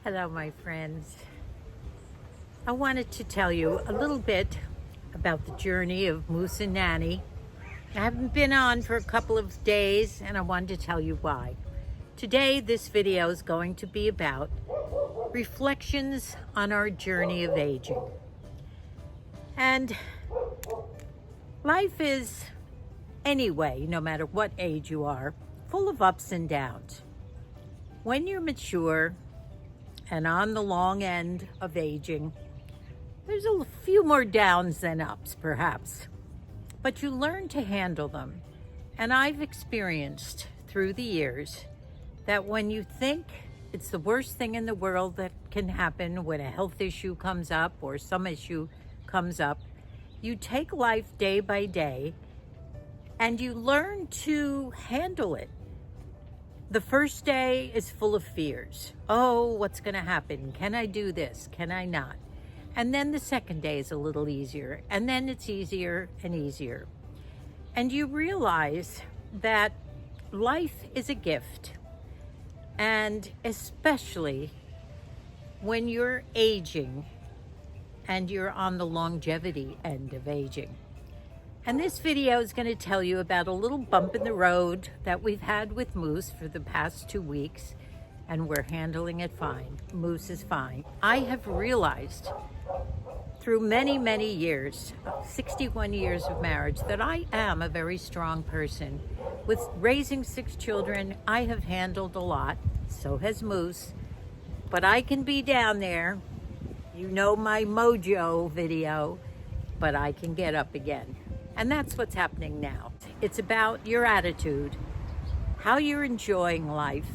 Hello, my friends. I wanted to tell you a little bit about the journey of Moose and Nanny. I haven't been on for a couple of days, and I wanted to tell you why. Today, this video is going to be about reflections on our journey of aging. And life is, anyway, no matter what age you are, full of ups and downs. When you're mature and on the long end of aging, there's a few more downs than ups, perhaps, but you learn to handle them. And I've experienced through the years that when you think it's the worst thing in the world that can happen when a health issue comes up or some issue comes up, you take life day by day and you learn to handle it. The first day is full of fears. Oh, what's going to happen? Can I do this? Can I not? And then the second day is a little easier. And then it's easier and easier. And you realize that life is a gift. And especially when you're aging and you're on the longevity end of aging. And this video is going to tell you about a little bump in the road that we've had with Moose for the past 2 weeks, and we're handling it fine. Moose is fine. I have realized through many, many years, 61 years of marriage, that I am a very strong person. With raising 6 children, I have handled a lot. So has Moose. But I can be down there. You know my mojo video, but I can get up again. And that's what's happening now. It's about your attitude, how you're enjoying life.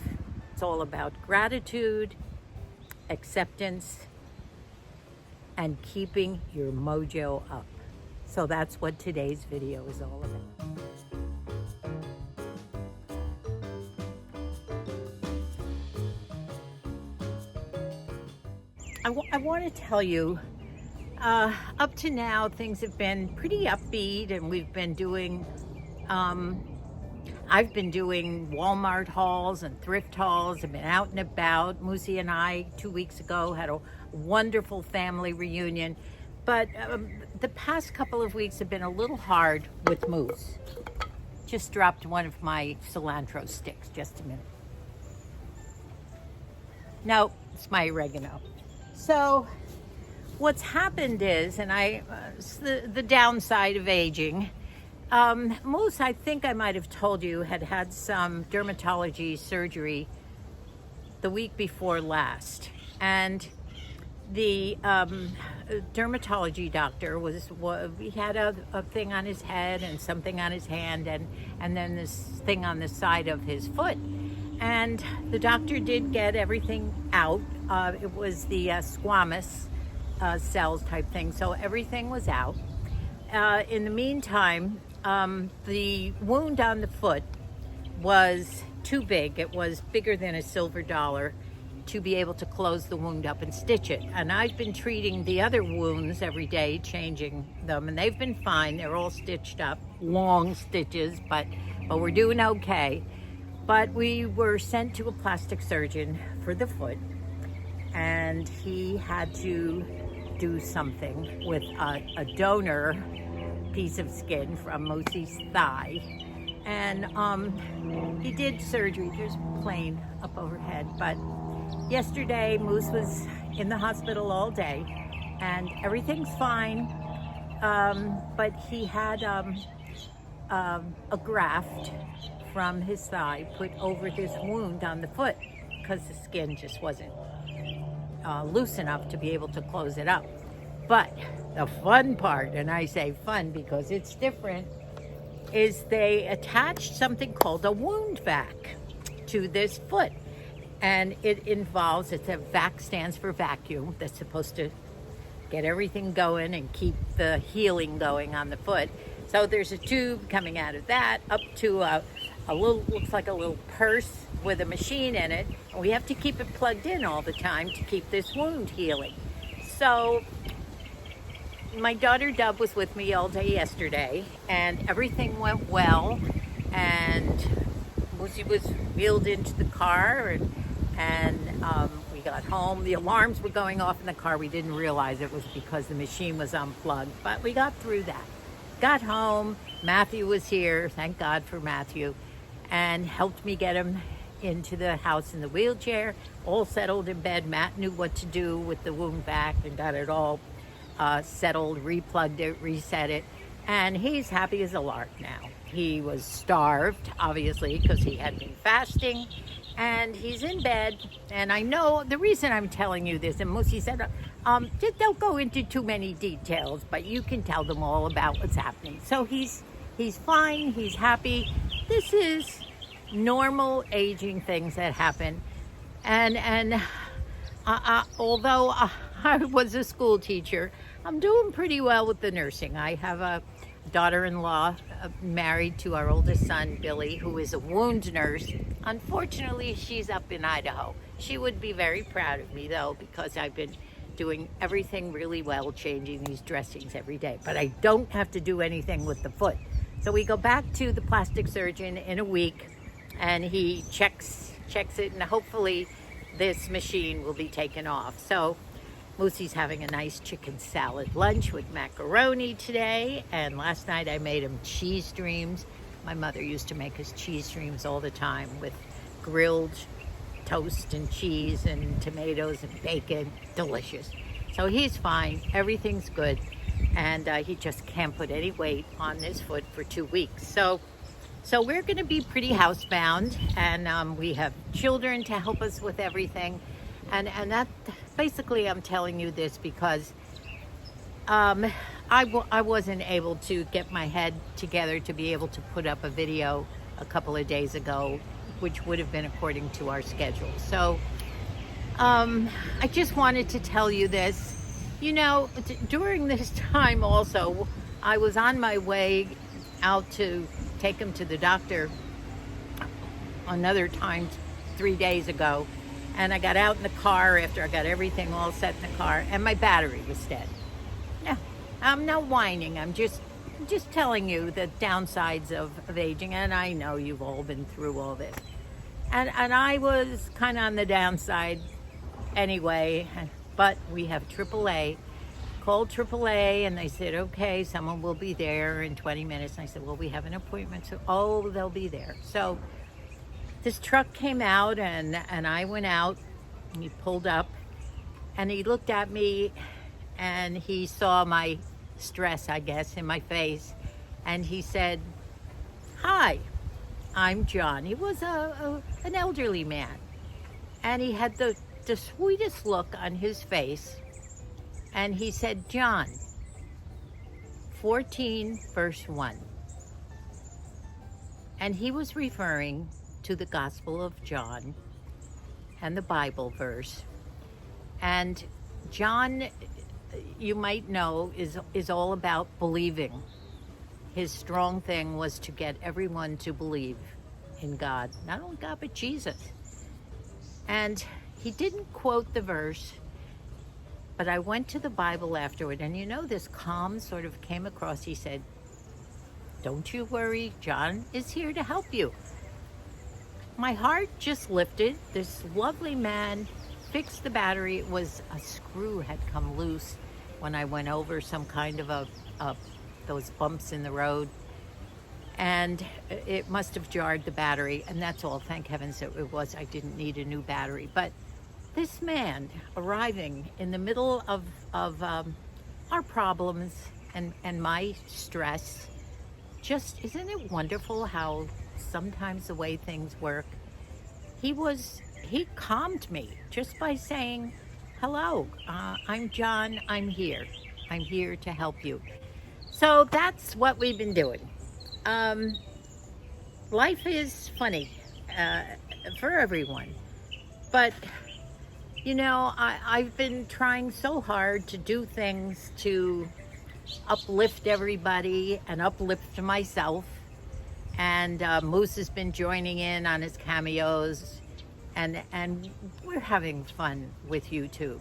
It's all about gratitude, acceptance, and keeping your mojo up. So that's what today's video is all about. I want to tell you, up to now, things have been pretty upbeat, and we've been doing, I've been doing Walmart hauls and thrift hauls. I've been out and about. Moosey and I, 2 weeks ago, had a wonderful family reunion. But the past couple of weeks have been a little hard with Moose. Just dropped one of my cilantro sticks. Just a minute. No, it's my oregano. So what's happened is, and it's the downside of aging, Moose, I think I might have told you, had some dermatology surgery the week before last. And the dermatology doctor he had a thing on his head and something on his hand and then this thing on the side of his foot. And the doctor did get everything out. It was the squamous cells type thing, so everything was out. In the meantime, the wound on the foot was too big. It was bigger than a silver dollar to be able to close the wound up and stitch it. And I've been treating the other wounds every day, changing them, and they've been fine. They're all stitched up, long stitches, but we're doing okay. But we were sent to a plastic surgeon for the foot, and he had to do something with a donor piece of skin from Moosey's thigh. And he did surgery. There's a plane up overhead. But yesterday, Moose was in the hospital all day, and everything's fine. But he had a graft from his thigh put over this wound on the foot because the skin just wasn't loose enough to be able to close it up. But the fun part, and I say fun because it's different, is they attached something called a wound vac to this foot. And it involves, VAC stands for vacuum. That's supposed to get everything going and keep the healing going on the foot. So there's a tube coming out of that up to a little, looks like a little purse with a machine in it. And we have to keep it plugged in all the time to keep this wound healing. So my daughter Dub was with me all day yesterday, and everything went well. And Moosey was wheeled into the car, and we got home. The alarms were going off in the car. We didn't realize it was because the machine was unplugged, but we got through that. Got home. Matthew was here. Thank God for Matthew. And helped me get him into the house in the wheelchair, all settled in bed. Matt knew what to do with the wound vac and got it all settled, replugged it, reset it. And he's happy as a lark now. He was starved, obviously, because he had been fasting. And he's in bed. And I know the reason I'm telling you this, and Moosey said, just don't go into too many details, but you can tell them all about what's happening. So he's fine, he's happy. This is normal aging things that happen. And although I was a school teacher, I'm doing pretty well with the nursing. I have a daughter-in-law married to our oldest son, Billy, who is a wound nurse. Unfortunately, she's up in Idaho. She would be very proud of me, though, because I've been doing everything really well, changing these dressings every day. But I don't have to do anything with the foot. So we go back to the plastic surgeon in a week, and he checks it, and hopefully this machine will be taken off. So Moosey's having a nice chicken salad lunch with macaroni today, and last night I made him cheese streams. My mother used to make us cheese streams all the time with grilled toast and cheese and tomatoes and bacon. Delicious. So he's fine, everything's good, and he just can't put any weight on his foot for 2 weeks. So we're going to be pretty housebound, and we have children to help us with everything. And that basically, I'm telling you this because I wasn't able to get my head together to be able to put up a video a couple of days ago, which would have been according to our schedule. So I just wanted to tell you this. You know, during this time also, I was on my way out to take him to the doctor another time 3 days ago. And I got out in the car after I got everything all set in the car, and my battery was dead. No, I'm not whining. I'm just telling you the downsides of aging, and I know you've all been through all this. And I was kind of on the downside anyway, but we have AAA. Called AAA, and they said, okay, someone will be there in 20 minutes. And I said, well, we have an appointment, so, oh, they'll be there. So this truck came out, and I went out, and he pulled up, and he looked at me, and he saw my stress, I guess, in my face, and he said, hi, I'm John. He was an elderly man, and he had the sweetest look on his face, and he said, John, 14 verse 1. And he was referring to the Gospel of John and the Bible verse. And John, you might know, is all about believing. His strong thing was to get everyone to believe in God, not only God, but Jesus. And he didn't quote the verse, but I went to the Bible afterward, and you know, this calm sort of came across. He said, don't you worry, John is here to help you. My heart just lifted. This lovely man fixed the battery. It was a screw had come loose when I went over some kind of those bumps in the road, and it must have jarred the battery, and that's all. Thank heavens it was. I didn't need a new battery. But this man arriving in the middle of our problems and my stress, just, isn't it wonderful how sometimes the way things work? He calmed me just by saying, hello, I'm John, I'm here to help you. So that's what we've been doing. Life is funny for everyone, but you know, I've been trying so hard to do things to uplift everybody and uplift myself. And Moose has been joining in on his cameos, and we're having fun with YouTube.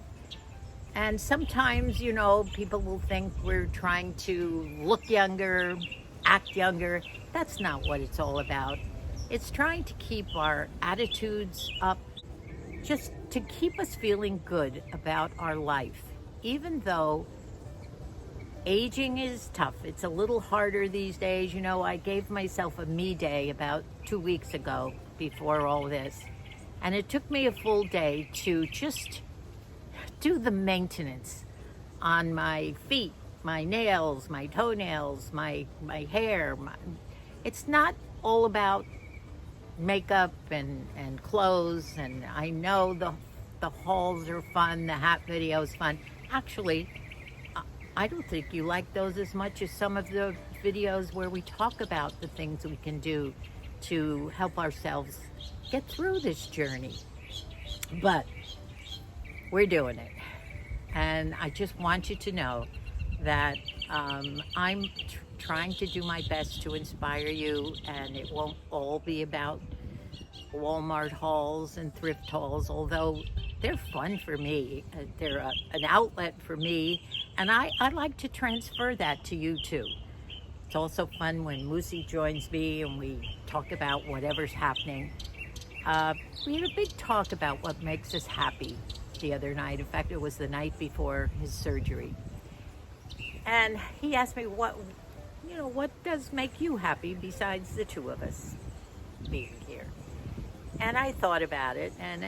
And sometimes, you know, people will think we're trying to look younger, act younger. That's not what it's all about. It's trying to keep our attitudes up, just to keep us feeling good about our life, even though aging is tough. It's a little harder these days. You know, I gave myself a me day about 2 weeks ago before all this, and it took me a full day to just do the maintenance on my feet, my nails, my toenails, my hair. It's not all about makeup and clothes, and I know the hauls are fun, the hat video is fun. Actually, I don't think you like those as much as some of the videos where we talk about the things we can do to help ourselves get through this journey. But we're doing it. And I just want you to know that I'm trying to do my best to inspire you, and it won't all be about Walmart hauls and thrift hauls, although they're fun for me. They're an outlet for me, and I like to transfer that to you too. It's also fun when Moosey joins me and we talk about whatever's happening. We had a big talk about what makes us happy the other night. In fact, it was the night before his surgery. And he asked me, what does make you happy besides the two of us being here? And I thought about it, and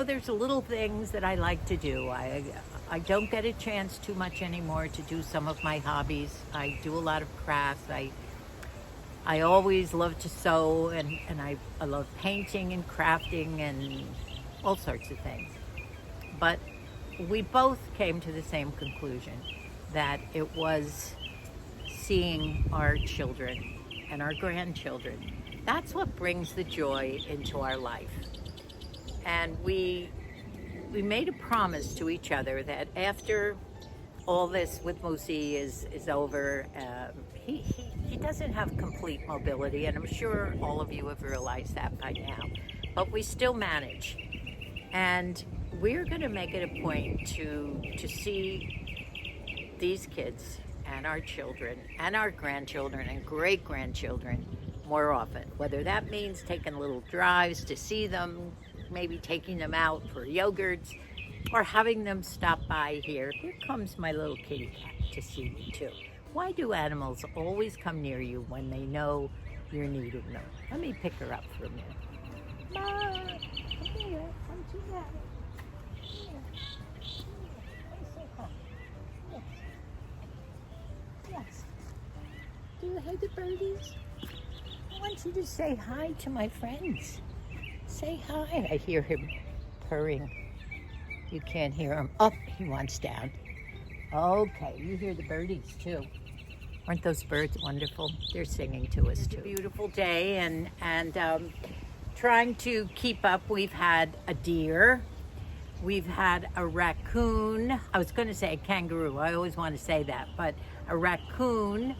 there's little things that I like to do. I don't get a chance too much anymore to do some of my hobbies. I do a lot of crafts. I always love to sew, and I love painting and crafting and all sorts of things. But we both came to the same conclusion, that it was seeing our children and our grandchildren. That's what brings the joy into our life. And we made a promise to each other that after all this with Moosey is over, he doesn't have complete mobility, and I'm sure all of you have realized that by now, but we still manage. And we're going to make it a point to see these kids and our children and our grandchildren and great-grandchildren more often, whether that means taking little drives to see them, maybe taking them out for yogurts, or having them stop by here. Here comes my little kitty cat to see you too. Why do animals always come near you when they know you're needing them? Let me pick her up for a minute. Ma, come here, come to Daddy. Yes. Do you hear the birdies? I want you to say hi to my friends. Say hi. I hear him purring. You can't hear him. Oh, he wants down. Okay, you hear the birdies too. Aren't those birds wonderful? They're singing to us too. It's a beautiful day, and trying to keep up. We've had a deer. We've had a raccoon. I was going to say a kangaroo. I always want to say that, but a raccoon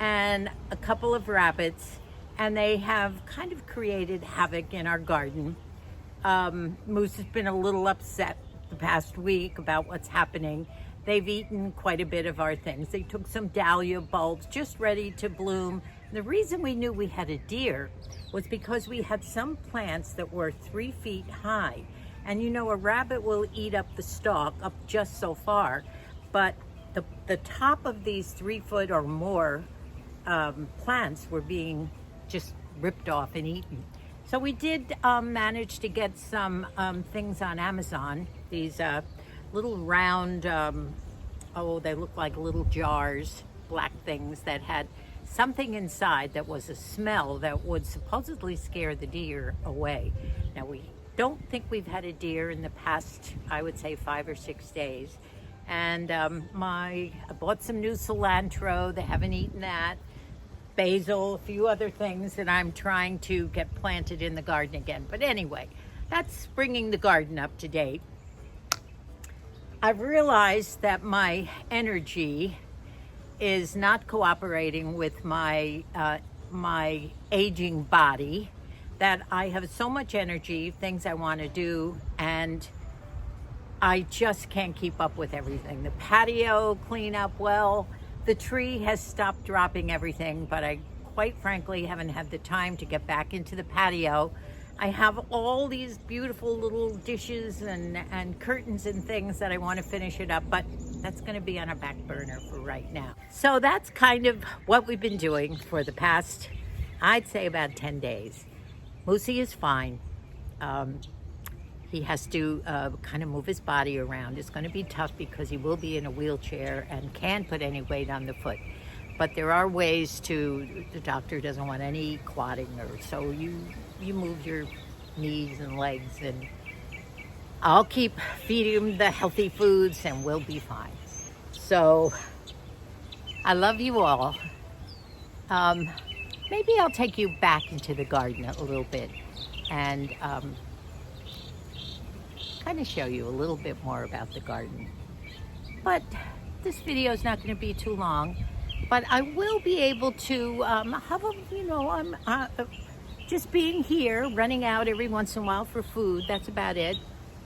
and a couple of rabbits, and they have kind of created havoc in our garden. Moose has been a little upset the past week about what's happening. They've eaten quite a bit of our things. They took some dahlia bulbs just ready to bloom. The reason we knew we had a deer was because we had some plants that were 3 feet high. And a rabbit will eat up the stalk up just so far, but the top of these 3 foot or more plants were being just ripped off and eaten. So we did manage to get some things on Amazon, these little round, they look like little jars, black things that had something inside that was a smell that would supposedly scare the deer away. Now, we don't think we've had a deer in the past, I would say 5 or 6 days. And I bought some new cilantro. They haven't eaten that. Basil, a few other things that I'm trying to get planted in the garden again. But anyway, that's bringing the garden up to date. I've realized that my energy is not cooperating with my aging body, that I have so much energy, things I want to do, and I just can't keep up with everything. The patio cleanup, well, the tree has stopped dropping everything, but I quite frankly haven't had the time to get back into the patio. I have all these beautiful little dishes and curtains and things that I want to finish it up, but that's going to be on a back burner for right now. So that's kind of what we've been doing for the past, I'd say, about 10 days. Moosey is fine. He has to kind of move his body around. It's going to be tough because he will be in a wheelchair and can't put any weight on the foot. But there are ways to, the doctor doesn't want any clotting, or so you move your knees and legs, and I'll keep feeding him the healthy foods and we'll be fine. So I love you all. Maybe I'll take you back into the garden a little bit and kind of show you a little bit more about the garden. But this video is not going to be too long. But I will be able to have a, I'm just being here, running out every once in a while for food. That's about it.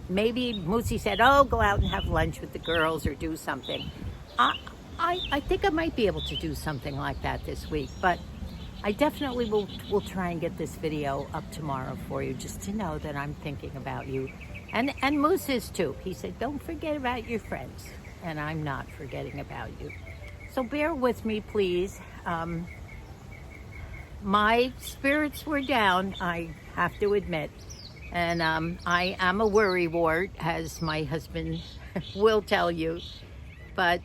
Maybe Moosey said, oh, go out and have lunch with the girls or do something. I think I might be able to do something like that this week, but I definitely will try and get this video up tomorrow for you, just to know that I'm thinking about you. And Moose is too. He said, don't forget about your friends. And I'm not forgetting about you. So bear with me, please. My spirits were down, I have to admit. And I am a worrywart, as my husband will tell you. But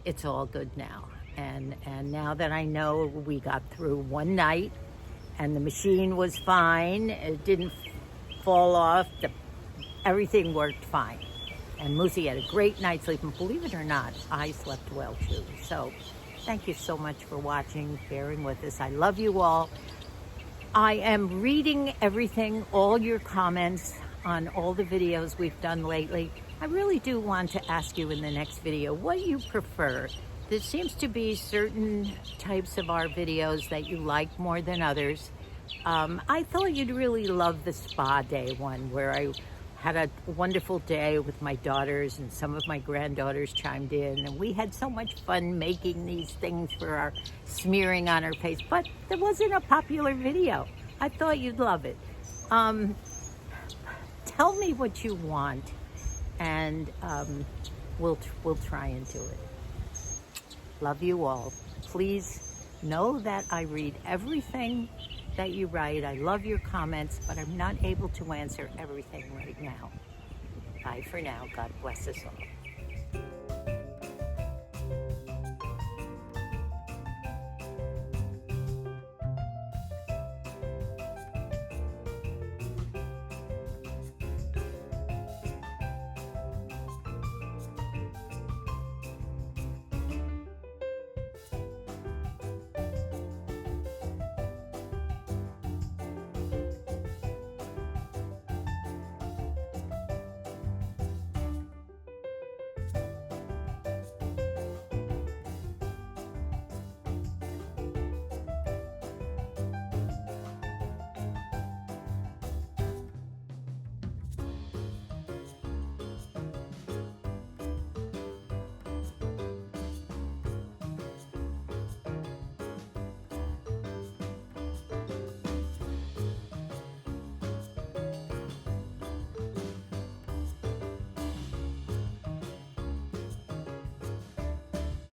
it's all good now. And now that I know we got through one night and the machine was fine, it didn't fall off, everything worked fine. And Moosey had a great night's sleep, and believe it or not, I slept well too. So thank you so much for watching, bearing with us. I love you all. I am reading everything, all your comments on all the videos we've done lately. I really do want to ask you in the next video what you prefer. There seems to be certain types of our videos that you like more than others. I thought you'd really love the spa day one, where I had a wonderful day with my daughters, and some of my granddaughters chimed in, and we had so much fun making these things for our smearing on our face. But there wasn't a popular video. I thought you'd love it. Tell me what you want, and we'll try and do it. Love you all. Please know that I read everything that you write. I love your comments, but I'm not able to answer everything right now. Bye for now. God bless us all.